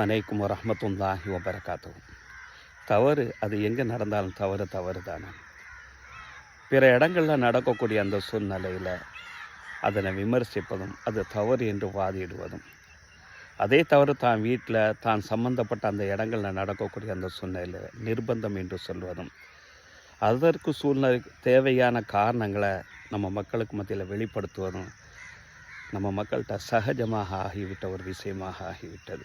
அலைக்கும் வரஹ்மத்துல்லாஹி வபரகாத்துஹு. தவறு அது எங்கே நடந்தாலும் தவறு தானே. பிற இடங்களில் நடக்கக்கூடிய அந்த சூழ்நிலையில் அதனை விமர்சிப்பதும் அது தவறு என்று வாதிடுவதும், அதே தவறு தான் வீட்டில் தான் சம்பந்தப்பட்ட அந்த இடங்களில் நடக்கக்கூடிய அந்த சூழ்நிலையில் நிர்பந்தம் என்று சொல்வதும், அதற்கு சூழ்நிலை தேவையான காரணங்களை நம்ம மக்களுக்கு மத்தியில் வெளிப்படுத்துவதும் நம்ம மக்கள்கிட்ட சகஜமாக ஆகிவிட்ட ஒரு விஷயமாக ஆகிவிட்டது.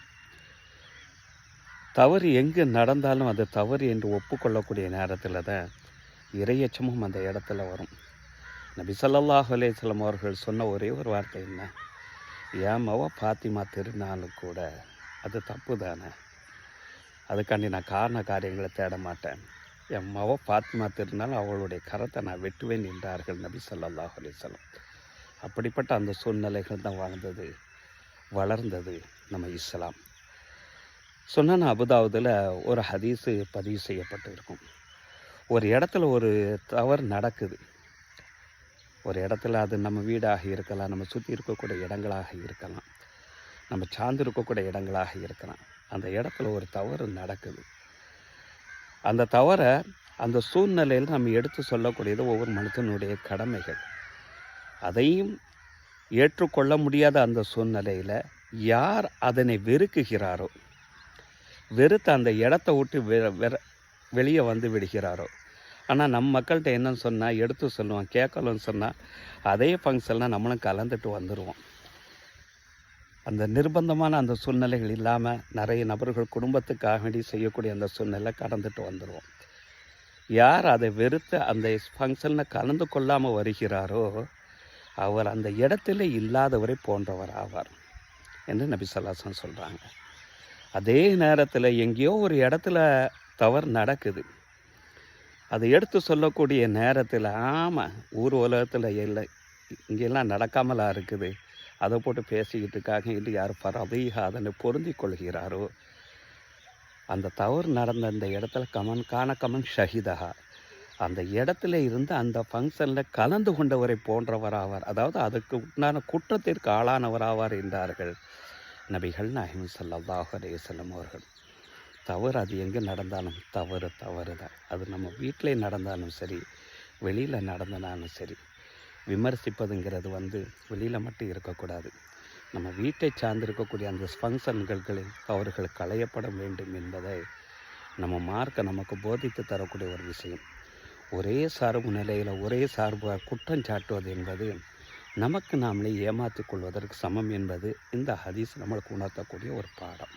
தவறு எங்கு நடந்தாலும் அது தவறு என்று ஒப்புக்கொள்ளக்கூடிய நேரத்தில் தான் இறையச்சமும் அந்த இடத்துல வரும். நபி ஸல்லல்லாஹு அலைஹி வஸல்லம் அவர்கள் சொன்ன ஒரே ஒரு வார்த்தை என்ன? என் மவ பாத்திமா திருநாளும் கூட அது தப்பு தானே, அதுக்காண்டி நான் காரண காரியங்களை தேட மாட்டேன். என் மவ பாத்திமா திருநாள் அவளுடைய கரத்தை நான் வெட்டுவேன் என்றார்கள் நபி ஸல்லல்லாஹு அலைஹி வஸல்லம். அப்படிப்பட்ட அந்த சூழ்நிலைகள் தான் வளர்ந்தது நம்ம இஸ்லாம். சுனன் அபுதாவுதில் ஒரு ஹதீஸு பதிவு செய்யப்பட்டு இருக்கும். ஒரு இடத்துல ஒரு தவறு நடக்குது. ஒரு இடத்துல அது நம்ம வீடாக இருக்கலாம், நம்ம சுற்றி இருக்கக்கூடிய இடங்களாக இருக்கலாம், நம்ம சார்ந்து இருக்கக்கூடிய இடங்களாக இருக்கலாம். அந்த இடத்துல ஒரு தவறு நடக்குது. அந்த தவறை அந்த சூழ்நிலையில் நம்ம எடுத்து சொல்லக்கூடியது ஒவ்வொரு மனிதனுடைய கடமைகள். அதையும் ஏற்றுக்கொள்ள முடியாத அந்த சூழ்நிலையில் யார் அதனை வெறுக்குகிறாரோ, வெறுத்து அந்த இடத்த விட்டு வெளியே வந்து விடுகிறாரோ. ஆனால் நம்ம மக்கள்கிட்ட என்னன்னு சொன்னால் எடுத்து சொல்லுவோம், கேட்கலன்னு சொன்னால் அதே ஃபங்க்ஷனில் நம்மளும் கலந்துட்டு வந்துடுவோம். அந்த நிர்பந்தமான அந்த சூழ்நிலைகள் இல்லாமல் நிறைய நபர்கள் குடும்பத்துக்காக வேண்டி செய்யக்கூடிய அந்த சூழ்நிலை கடந்துட்டு வந்துடுவோம். யார் அதை வெறுத்து அந்த ஃபங்க்ஷனில் கலந்து கொள்ளாமல் வருகிறாரோ அவர் அந்த இடத்துல இல்லாதவரை போன்றவர் ஆவார் என்று நபி ஸல்லல்லாஹு அலைஹி வஸல்லம் சொல்கிறாங்க. அதே நேரத்தில் எங்கேயோ ஒரு இடத்துல தவறு நடக்குது. அதை எடுத்து சொல்லக்கூடிய நேரத்தில் ஆமாம் ஊர் உலகத்தில் இல்லை, இங்கெல்லாம் நடக்காமலாம் இருக்குது, அதை போட்டு பேசிக்கிட்டு இருக்காங்க என்று யார் பரதீக அதனை பொருந்தி கொள்கிறாரோ அந்த தவறு நடந்த அந்த இடத்துல கமன் ஷஹீதஹா, அந்த இடத்துல இருந்து அந்த ஃபங்க்ஷனில் கலந்து கொண்டவரை போன்றவராவார். அதாவது அதுக்கு உண்டான குற்றத்திற்கு ஆளானவராவார் என்றார்கள் நபிகள் நாயகம் ஸல்லல்லாஹு அலைஹி வஸல்லம் அவர்கள். தவறு அது எங்கே நடந்தாலும் தவறு தான். அது நம்ம வீட்டிலே நடந்தாலும் சரி, வெளியில் நடந்தனாலும் சரி. விமர்சிப்பதுங்கிறது வெளியில் மட்டும் இருக்கக்கூடாது. நம்ம வீட்டை சார்ந்திருக்கக்கூடிய அந்த ஃபங்க்ஷன்களில் தவறுகள் களையப்பட வேண்டும் என்பதை நம்ம மார்க்க நமக்கு போதித்து தரக்கூடிய ஒரு விஷயம். ஒரே சார்பு நிலையில் ஒரே சார்பாக குற்றம் சாட்டுவது என்பது நமக்கு நாமளே ஏமாற்றிக் கொள்வதற்கு சமம் என்பது இந்த ஹதீஸ் நம்மளுக்கு உணர்த்தக்கூடிய ஒரு பாடம்.